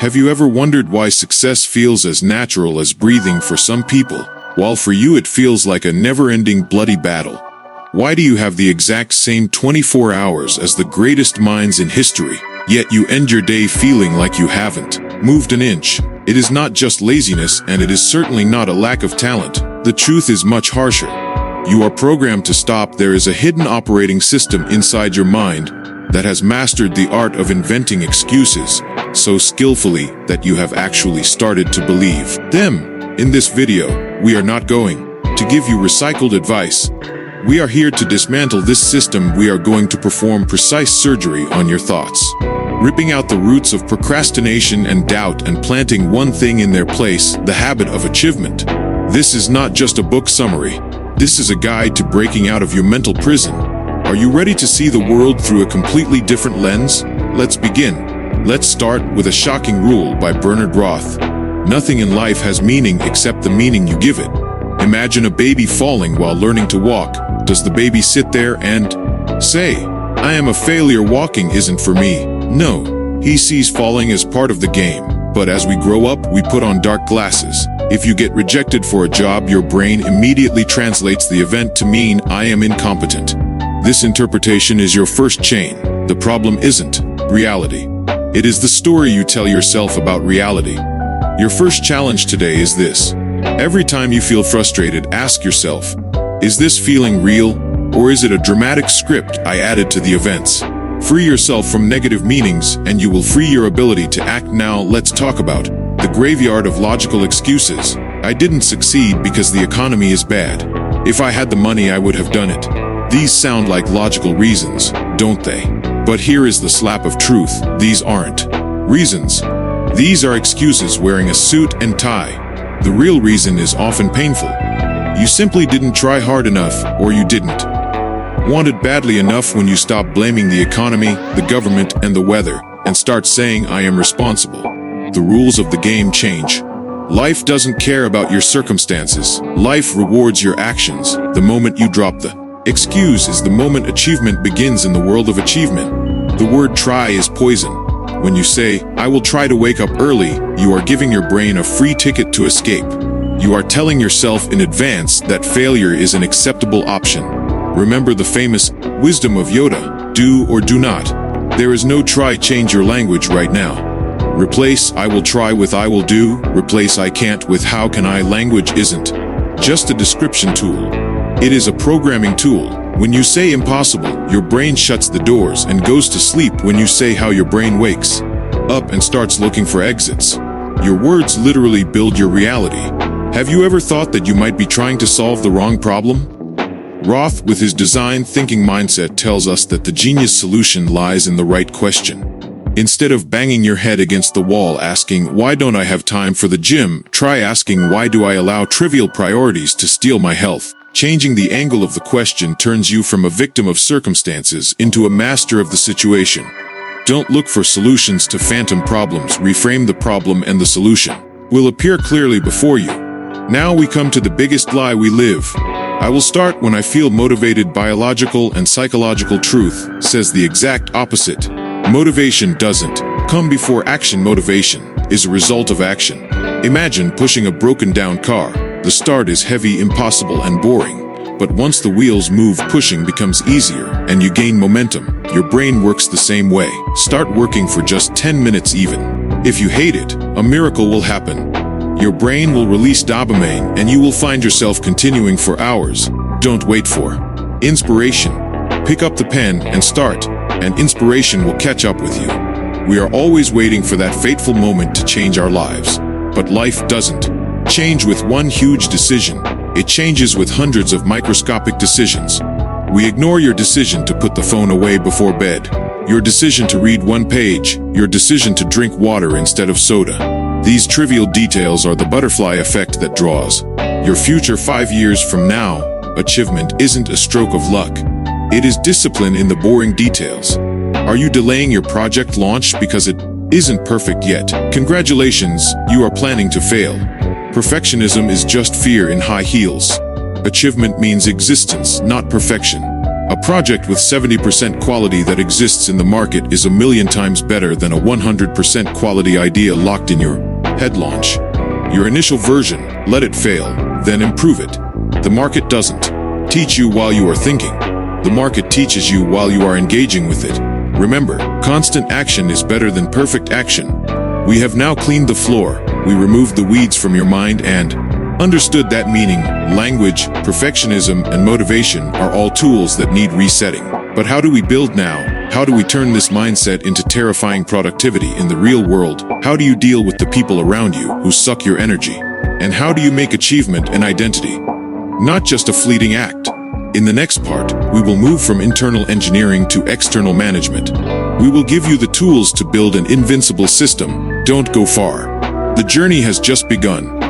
Have you ever wondered why success feels as natural as breathing for some people, while for you it feels like a never-ending bloody battle? Why do you have the exact same 24 hours as the greatest minds in history, yet you end your day feeling like you haven't moved an inch? It is not just laziness, and it is certainly not a lack of talent. The truth is much harsher. You are programmed to stop. There is a hidden operating system inside your mind that has mastered the art of inventing excuses so skillfully that you have actually started to believe them. In this video, we are not going to give you recycled advice. We are here to dismantle this system. We are going to perform precise surgery on your thoughts, ripping out the roots of procrastination and doubt and planting one thing in their place: the habit of achievement. This is not just a book summary. This is a guide to breaking out of your mental prison. Are you ready to see the world through a completely different lens? Let's begin. Let's start with a shocking rule by Bernard Roth. Nothing in life has meaning except the meaning you give it. Imagine a baby falling while learning to walk. Does the baby sit there and say, "I am a failure, walking isn't for me"? No, he sees falling as part of the game. But as we grow up, we put on dark glasses. If you get rejected for a job, your brain immediately translates the event to mean, "I am incompetent." This interpretation is your first chain. The problem isn't reality. It is the story you tell yourself about reality. Your first challenge today is this. Every time you feel frustrated, ask yourself, is this feeling real, or is it a dramatic script I added to the events? Free yourself from negative meanings, and you will free your ability to act. Now, let's talk about the graveyard of logical excuses. I didn't succeed because the economy is bad. If I had the money, I would have done it. These sound like logical reasons, don't they? But here is the slap of truth. These aren't reasons. These are excuses wearing a suit and tie. The real reason is often painful. You simply didn't try hard enough, or you didn't want it badly enough. When you stop blaming the economy, the government, and the weather, and start saying, "I am responsible," the rules of the game change. Life doesn't care about your circumstances. Life rewards your actions. The moment you drop the excuse is the moment achievement begins in the world of achievement. The word try is poison. When you say, "I will try to wake up early," you are giving your brain a free ticket to escape. You are telling yourself in advance that failure is an acceptable option. Remember the famous wisdom of Yoda: do or do not. There is no try. Change your language right now. Replace "I will try" with "I will do." Replace "I can't" with "how can I." Language isn't just a description tool. It is a programming tool. When you say impossible, your brain shuts the doors and goes to sleep. When you say how, your brain wakes up and starts looking for exits. Your words literally build your reality. Have you ever thought that you might be trying to solve the wrong problem? Roth, with his design thinking mindset, tells us that the genius solution lies in the right question. Instead of banging your head against the wall asking, "Why don't I have time for the gym?" try asking, "Why do I allow trivial priorities to steal my health?" Changing the angle of the question turns you from a victim of circumstances into a master of the situation. Don't look for solutions to phantom problems. Reframe the problem, and the solution will appear clearly before you. Now we come to the biggest lie we live. I will start when I feel motivated. Biological and psychological truth says the exact opposite. Motivation doesn't come before action. Motivation is a result of action. Imagine pushing a broken down car. The start is heavy, impossible, and boring. But once the wheels move, pushing becomes easier, and you gain momentum. Your brain works the same way. Start working for just 10 minutes even. If you hate it, a miracle will happen. Your brain will release dopamine, and you will find yourself continuing for hours. Don't wait for inspiration. Pick up the pen and start, and inspiration will catch up with you. We are always waiting for that fateful moment to change our lives. But life doesn't change with one huge decision. It changes with hundreds of microscopic decisions. We ignore your decision to put the phone away before bed, your decision to read one page, your decision to drink water instead of soda. These trivial details are the butterfly effect that draws your future 5 years from now. Achievement isn't a stroke of luck. It is discipline in the boring details. Are you delaying your project launch because it isn't perfect yet? Congratulations, you are planning to fail. Perfectionism is just fear in high heels. Achievement means existence, not perfection. A project with 70% quality that exists in the market is a million times better than a 100% quality idea locked in your head. Launch your initial version, let it fail, then improve it. The market doesn't teach you while you are thinking. The market teaches you while you are engaging with it. Remember, constant action is better than perfect action. We have now cleaned the floor, we removed the weeds from your mind and understood that meaning, language, perfectionism, and motivation are all tools that need resetting. But how do we build now? How do we turn this mindset into terrifying productivity in the real world? How do you deal with the people around you who suck your energy? And how do you make achievement an identity, not just a fleeting act? In the next part, we will move from internal engineering to external management. We will give you the tools to build an invincible system. Don't go far. The journey has just begun.